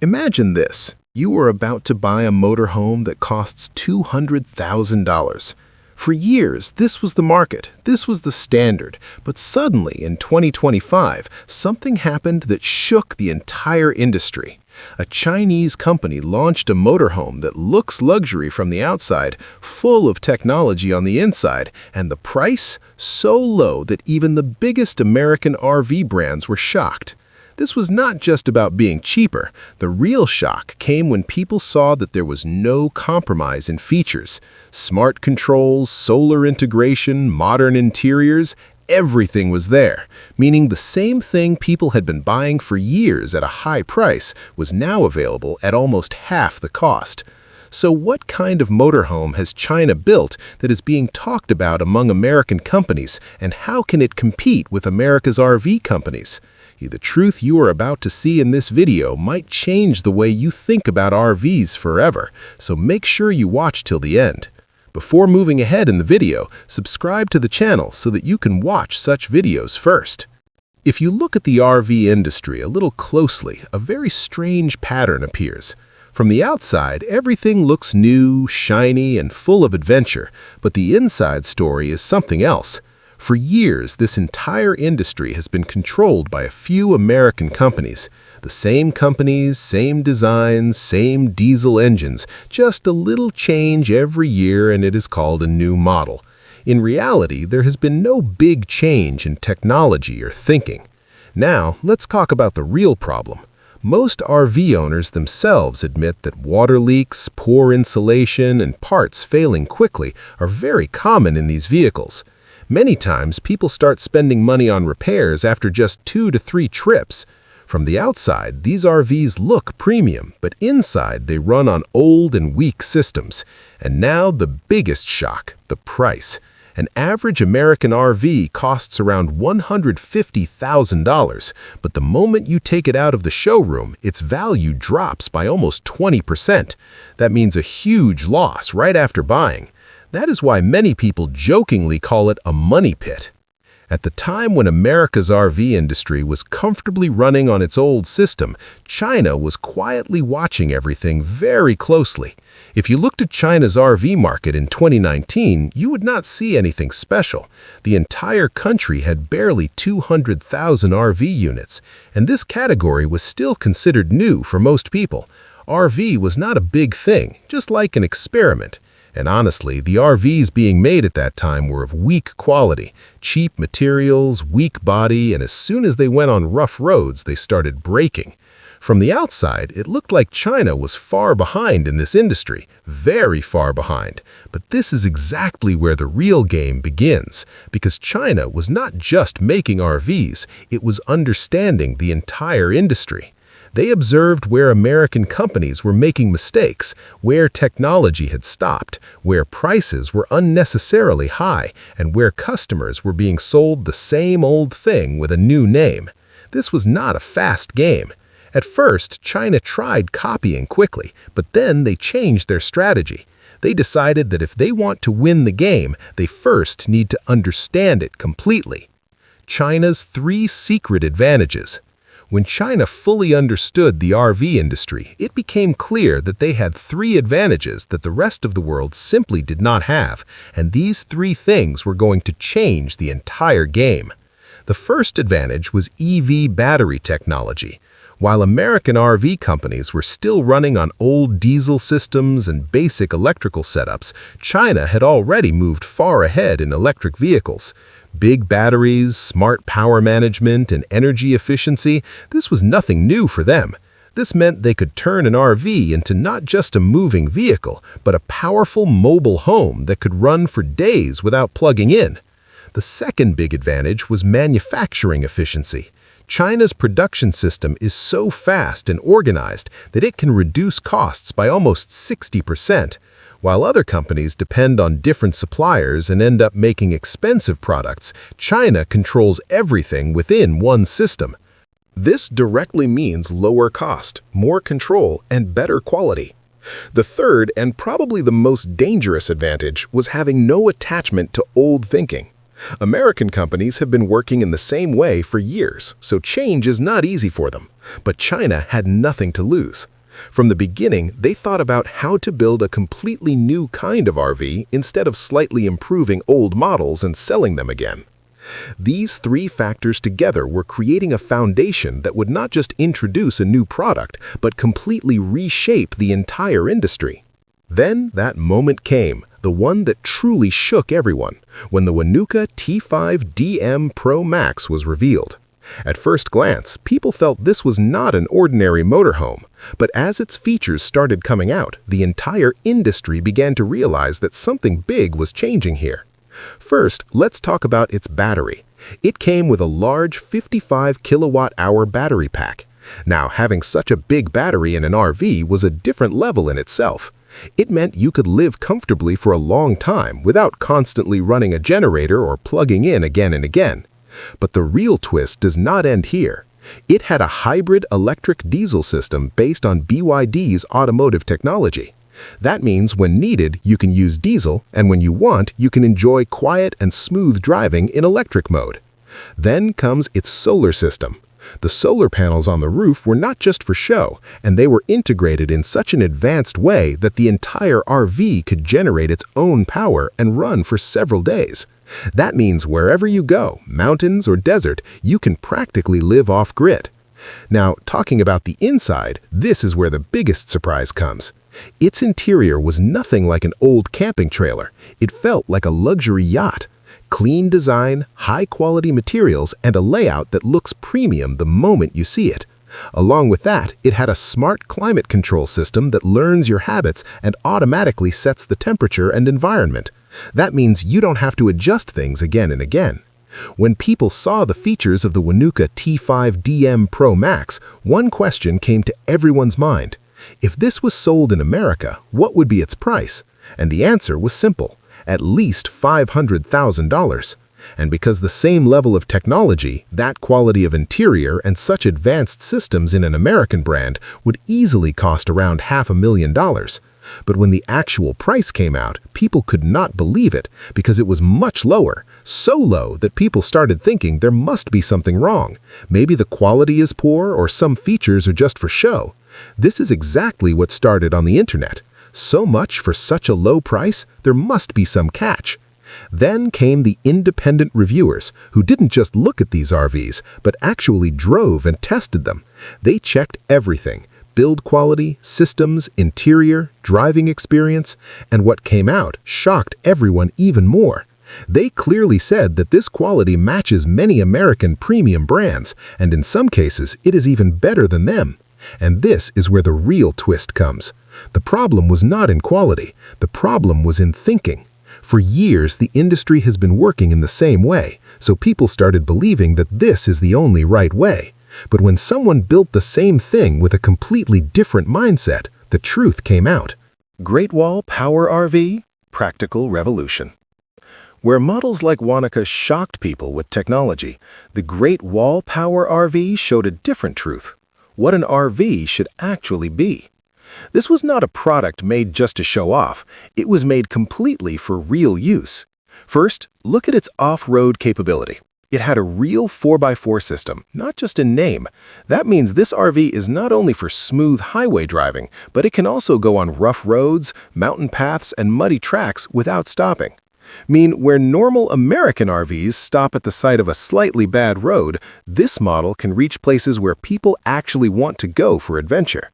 Imagine this. You are about to buy a motorhome that costs $200,000. For years, this was the market, this was the standard, but suddenly in 2025, something happened that shook the entire industry. A Chinese company launched a motorhome that looks luxury from the outside, full of technology on the inside, and the price so low that even the biggest American RV brands were shocked. This was not just about being cheaper. The real shock came when people saw that there was no compromise in features. Smart controls, solar integration, modern interiors, everything was there, meaning the same thing people had been buying for years at a high price was now available at almost half the cost. So what kind of motorhome has China built that is being talked about among American companies, and how can it compete with America's RV companies? The truth you are about to see in this video might change the way you think about RVs forever, so make sure you watch till the end. Before moving ahead in the video, subscribe to the channel so that you can watch such videos first. If you look at the RV industry a little closely, a very strange pattern appears. From the outside, everything looks new, shiny, and full of adventure, but the inside story is something else. For years, this entire industry has been controlled by a few American companies. The same companies, same designs, same diesel engines, just a little change every year and it is called a new model. In reality, there has been no big change in technology or thinking. Now, let's talk about the real problem. Most RV owners themselves admit that water leaks, poor insulation, and parts failing quickly are very common in these vehicles. Many times, people start spending money on repairs after just 2 to 3 trips. From the outside, these RVs look premium, but inside they run on old and weak systems. And now the biggest shock, the price. An average American RV costs around $150,000, but the moment you take it out of the showroom, its value drops by almost 20%. That means a huge loss right after buying. That is why many people jokingly call it a money pit. At the time when America's RV industry was comfortably running on its old system, China was quietly watching everything very closely. If you looked at China's RV market in 2019, you would not see anything special. The entire country had barely 200,000 RV units, and this category was still considered new for most people. RV was not a big thing, just like an experiment. And honestly, the RVs being made at that time were of weak quality, cheap materials, weak body, and as soon as they went on rough roads, they started breaking. From the outside, it looked like China was far behind in this industry, very far behind. But this is exactly where the real game begins, because China was not just making RVs, it was understanding the entire industry. They observed where American companies were making mistakes, where technology had stopped, where prices were unnecessarily high, and where customers were being sold the same old thing with a new name. This was not a fast game. At first, China tried copying quickly, but then they changed their strategy. They decided that if they want to win the game, they first need to understand it completely. China's 3 secret advantages. When China fully understood the RV industry, it became clear that they had 3 advantages that the rest of the world simply did not have, and these 3 things were going to change the entire game. The first advantage was EV battery technology. While American RV companies were still running on old diesel systems and basic electrical setups, China had already moved far ahead in electric vehicles. Big batteries, smart power management, and energy efficiency, this was nothing new for them. This meant they could turn an RV into not just a moving vehicle, but a powerful mobile home that could run for days without plugging in. The second big advantage was manufacturing efficiency. China's production system is so fast and organized that it can reduce costs by almost 60%. While other companies depend on different suppliers and end up making expensive products, China controls everything within one system. This directly means lower cost, more control, and better quality. The third, and probably the most dangerous advantage, was having no attachment to old thinking. American companies have been working in the same way for years, so change is not easy for them. But China had nothing to lose. From the beginning, they thought about how to build a completely new kind of RV instead of slightly improving old models and selling them again. These three factors together were creating a foundation that would not just introduce a new product, but completely reshape the entire industry. Then that moment came, the one that truly shook everyone, when the Wanuka T5DM Pro Max was revealed. At first glance, people felt this was not an ordinary motorhome, but as its features started coming out, the entire industry began to realize that something big was changing here. First, let's talk about its battery. It came with a large 55 kilowatt-hour battery pack. Now, having such a big battery in an RV was a different level in itself. It meant you could live comfortably for a long time without constantly running a generator or plugging in again and again. But the real twist does not end here. It had a hybrid electric-diesel system based on BYD's automotive technology. That means when needed, you can use diesel, and when you want, you can enjoy quiet and smooth driving in electric mode. Then comes its solar system. The solar panels on the roof were not just for show, and they were integrated in such an advanced way that the entire RV could generate its own power and run for several days. That means wherever you go, mountains or desert, you can practically live off-grid. Now, talking about the inside, this is where the biggest surprise comes. Its interior was nothing like an old camping trailer. It felt like a luxury yacht. Clean design, high-quality materials, and a layout that looks premium the moment you see it. Along with that, it had a smart climate control system that learns your habits and automatically sets the temperature and environment. That means you don't have to adjust things again and again. When people saw the features of the Wanuka T5DM Pro Max, one question came to everyone's mind. If this was sold in America, what would be its price? And the answer was simple, at least $500,000. And because the same level of technology, that quality of interior, and such advanced systems in an American brand would easily cost around $500,000. But when the actual price came out, people could not believe it because it was much lower, so low that people started thinking there must be something wrong. Maybe the quality is poor or some features are just for show. This is exactly what started on the internet. So much for such a low price, there must be some catch. Then came the independent reviewers, who didn't just look at these RVs, but actually drove and tested them. They checked everything: build quality, systems, interior, driving experience, and what came out shocked everyone even more. They clearly said that this quality matches many American premium brands, and in some cases, it is even better than them. And this is where the real twist comes. The problem was not in quality. The problem was in thinking. For years, the industry has been working in the same way, so people started believing that this is the only right way. But when someone built the same thing with a completely different mindset, the truth came out. Great Wall Power RV, Practical Revolution. Where models like Wanuka shocked people with technology, the Great Wall Power RV showed a different truth: what an RV should actually be. This was not a product made just to show off. It was made completely for real use. First, look at its off-road capability. It had a real 4x4 system, not just in name. That means this RV is not only for smooth highway driving, but it can also go on rough roads, mountain paths, and muddy tracks without stopping. Where normal American RVs stop at the side of a slightly bad road, this model can reach places where people actually want to go for adventure.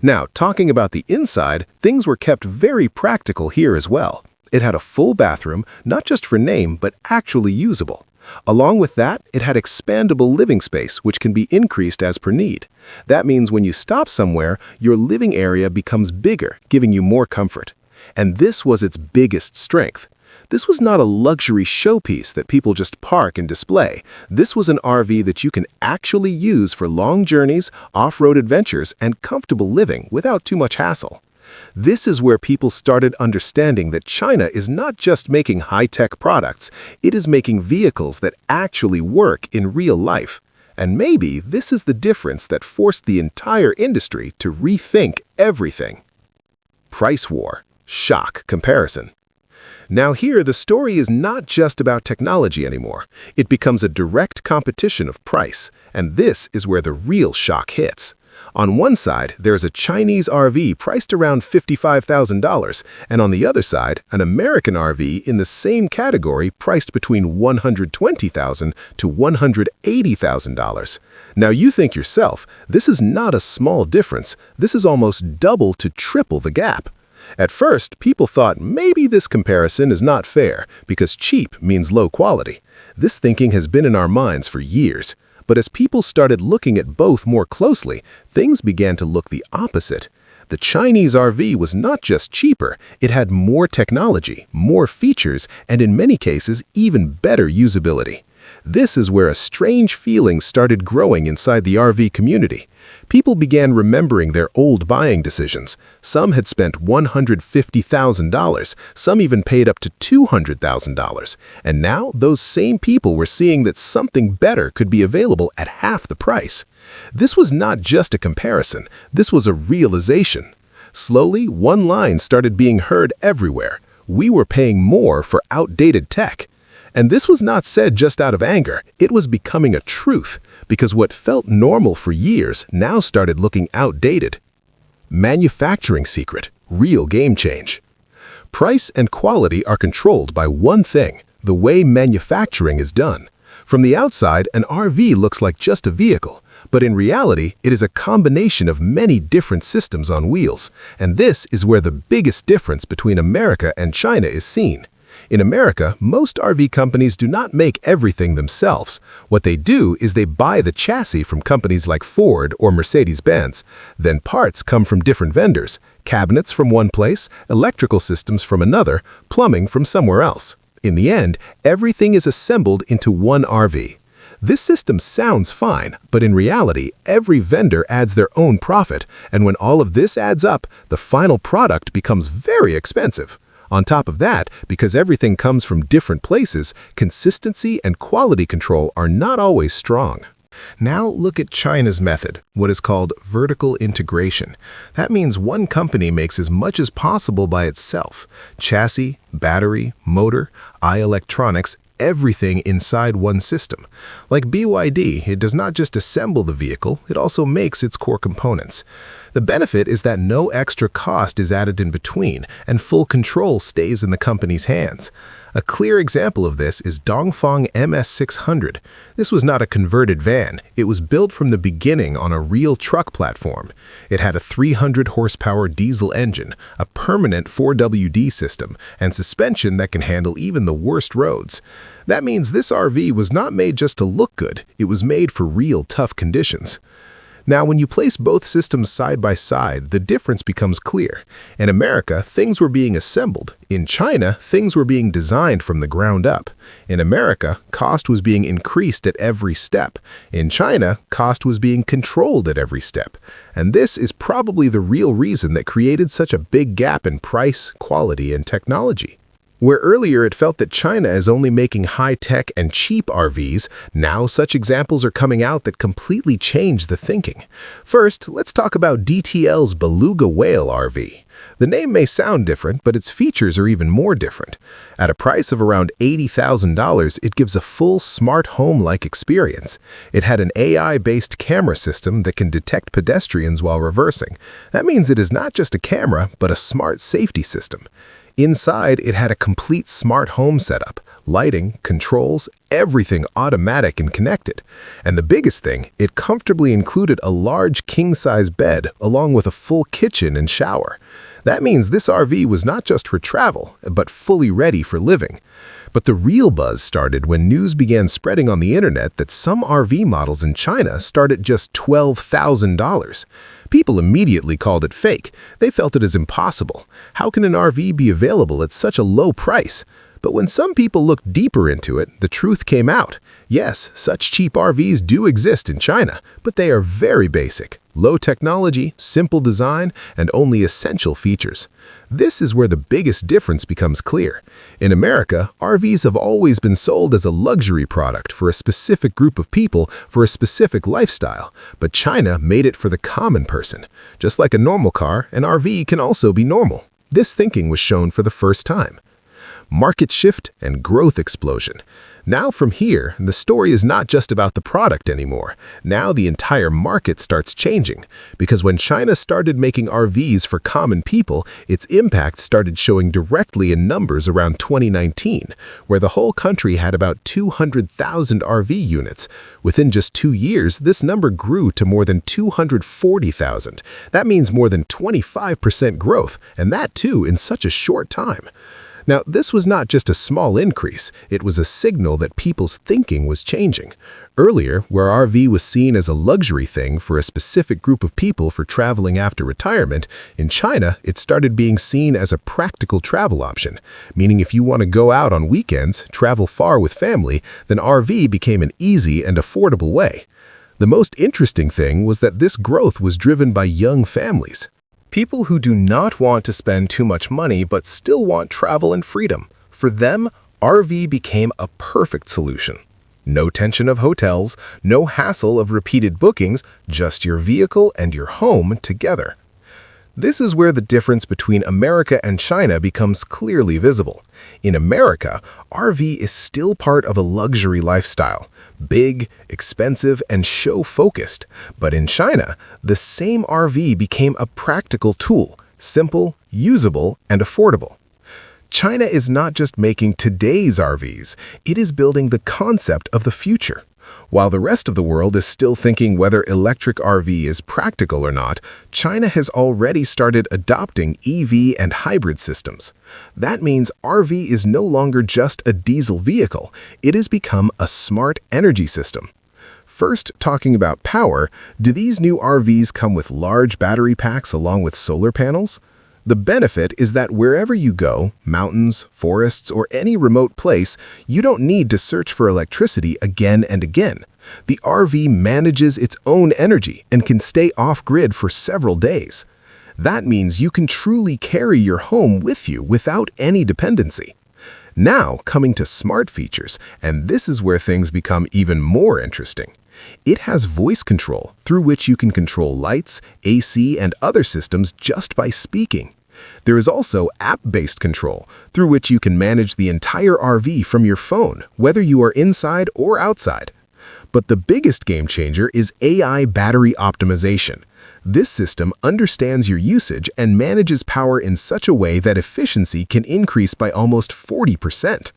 Now, talking about the inside, things were kept very practical here as well. It had a full bathroom, not just for name, but actually usable. Along with that, it had expandable living space, which can be increased as per need. That means when you stop somewhere, your living area becomes bigger, giving you more comfort. And this was its biggest strength. This was not a luxury showpiece that people just park and display. This was an RV that you can actually use for long journeys, off-road adventures, and comfortable living without too much hassle. This is where people started understanding that China is not just making high-tech products, it is making vehicles that actually work in real life. And maybe this is the difference that forced the entire industry to rethink everything. Price war, shock comparison. Now here, the story is not just about technology anymore. It becomes a direct competition of price, and this is where the real shock hits. On one side, there's a Chinese RV priced around $55,000, and on the other side, an American RV in the same category priced between $120,000 to $180,000. Now you think yourself, this is not a small difference, this is almost double to triple the gap. At first, people thought maybe this comparison is not fair because cheap means low quality. This thinking has been in our minds for years. But as people started looking at both more closely, things began to look the opposite. The Chinese RV was not just cheaper, it had more technology, more features, and in many cases, even better usability. This is where a strange feeling started growing inside the RV community. People began remembering their old buying decisions. Some had spent $150,000, some even paid up to $200,000. And now those same people were seeing that something better could be available at half the price. This was not just a comparison, this was a realization. Slowly, one line started being heard everywhere. We were paying more for outdated tech. And this was not said just out of anger, it was becoming a truth, because what felt normal for years now started looking outdated. Manufacturing secret, real game change. Price and quality are controlled by one thing, the way manufacturing is done. From the outside, an RV looks like just a vehicle, but in reality, it is a combination of many different systems on wheels, and this is where the biggest difference between America and China is seen. In America, most RV companies do not make everything themselves. What they do is they buy the chassis from companies like Ford or Mercedes-Benz. Then parts come from different vendors, cabinets from one place, electrical systems from another, plumbing from somewhere else. In the end, everything is assembled into one RV. This system sounds fine, but in reality, every vendor adds their own profit, and when all of this adds up, the final product becomes very expensive. On top of that, because everything comes from different places, consistency and quality control are not always strong. Now look at China's method, what is called vertical integration. That means one company makes as much as possible by itself. Chassis, battery, motor, electronics, everything inside one system. Like BYD, it does not just assemble the vehicle, it also makes its core components. The benefit is that no extra cost is added in between, and full control stays in the company's hands. A clear example of this is Dongfeng MS600. This was not a converted van. It was built from the beginning on a real truck platform. It had a 300-horsepower diesel engine, a permanent 4WD system, and suspension that can handle even the worst roads. That means this RV was not made just to look good. It was made for real tough conditions. Now, when you place both systems side by side, the difference becomes clear. In America, things were being assembled. In China, things were being designed from the ground up. In America, cost was being increased at every step. In China, cost was being controlled at every step. And this is probably the real reason that created such a big gap in price, quality, and technology. Where earlier it felt that China is only making high-tech and cheap RVs, now such examples are coming out that completely change the thinking. First, let's talk about DTL's Beluga Whale RV. The name may sound different, but its features are even more different. At a price of around $80,000, it gives a full smart home-like experience. It had an AI-based camera system that can detect pedestrians while reversing. That means it is not just a camera, but a smart safety system. Inside, it had a complete smart home setup, lighting, controls, everything automatic and connected. And the biggest thing, it comfortably included a large king-size bed along with a full kitchen and shower. That means this RV was not just for travel, but fully ready for living. But the real buzz started when news began spreading on the internet that some RV models in China start at just $12,000. People immediately called it fake. They felt it as impossible. How can an RV be available at such a low price? But when some people looked deeper into it, the truth came out. Yes, such cheap RVs do exist in China, but they are very basic. Low technology, simple design, and only essential features. This is where the biggest difference becomes clear. In America, RVs have always been sold as a luxury product for a specific group of people for a specific lifestyle, but China made it for the common person. Just like a normal car, an RV can also be normal. This thinking was shown for the first time. market shift, and growth explosion. Now from here, the story is not just about the product anymore. Now the entire market starts changing. Because when China started making RVs for common people, its impact started showing directly in numbers around 2019, where the whole country had about 200,000 RV units. Within just 2 years, this number grew to more than 240,000. That means more than 25% growth, and that too in such a short time. Now, this was not just a small increase, it was a signal that people's thinking was changing. Earlier, where RV was seen as a luxury thing for a specific group of people for traveling after retirement, in China, it started being seen as a practical travel option, meaning if you want to go out on weekends, travel far with family, then RV became an easy and affordable way. The most interesting thing was that this growth was driven by young families. People who do not want to spend too much money but still want travel and freedom. For them, RV became a perfect solution. No tension of hotels, no hassle of repeated bookings, just your vehicle and your home together. This is where the difference between America and China becomes clearly visible. In America, RV is still part of a luxury lifestyle. Big, expensive, and show-focused. But in China, the same RV became a practical tool, simple, usable, and affordable. China is not just making today's RVs, it is building the concept of the future. While the rest of the world is still thinking whether electric RV is practical or not, China has already started adopting EV and hybrid systems. That means RV is no longer just a diesel vehicle, it has become a smart energy system. First, talking about power, do these new RVs come with large battery packs along with solar panels? The benefit is that wherever you go, mountains, forests, or any remote place, you don't need to search for electricity again and again. The RV manages its own energy and can stay off-grid for several days. That means you can truly carry your home with you without any dependency. Now, coming to smart features, and this is where things become even more interesting. It has voice control, through which you can control lights, AC, and other systems just by speaking. There is also app-based control, through which you can manage the entire RV from your phone, whether you are inside or outside. But the biggest game changer is AI battery optimization. This system understands your usage and manages power in such a way that efficiency can increase by almost 40%.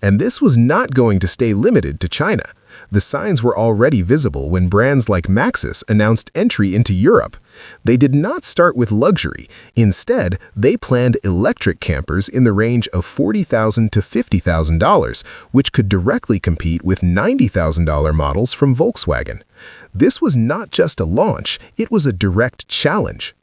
And this was not going to stay limited to China. The signs were already visible when brands like Maxus announced entry into Europe. They did not start with luxury. Instead, they planned electric campers in the range of $40,000 to $50,000, which could directly compete with $90,000 models from Volkswagen. This was not just a launch, it was a direct challenge.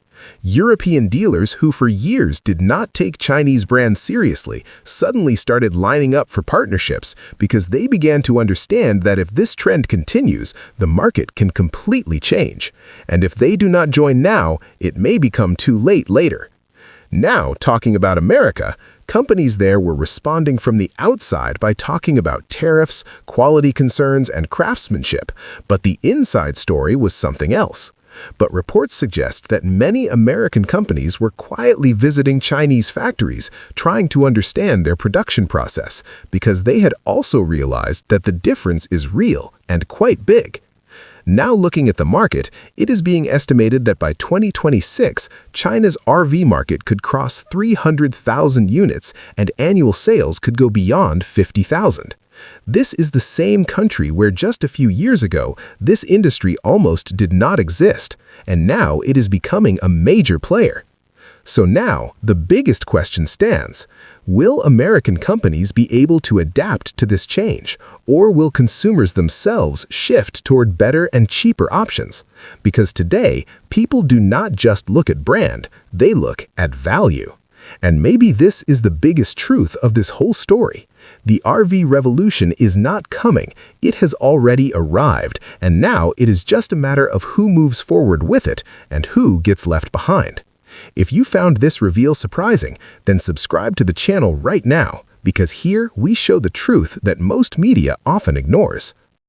European dealers who for years did not take Chinese brands seriously suddenly started lining up for partnerships because they began to understand that if this trend continues, the market can completely change. And if they do not join now, it may become too late later. Now, talking about America, companies there were responding from the outside by talking about tariffs, quality concerns, and craftsmanship, but the inside story was something else. But reports suggest that many American companies were quietly visiting Chinese factories, trying to understand their production process, because they had also realized that the difference is real and quite big. Now looking at the market, it is being estimated that by 2026, China's RV market could cross 300,000 units and annual sales could go beyond 50,000. This is the same country where just a few years ago, this industry almost did not exist, and now it is becoming a major player. So now, the biggest question stands. Will American companies be able to adapt to this change, or will consumers themselves shift toward better and cheaper options? Because today, people do not just look at brand, they look at value. And maybe this is the biggest truth of this whole story. The RV revolution is not coming, it has already arrived, and now it is just a matter of who moves forward with it and who gets left behind. If you found this reveal surprising, then subscribe to the channel right now, because here we show the truth that most media often ignores.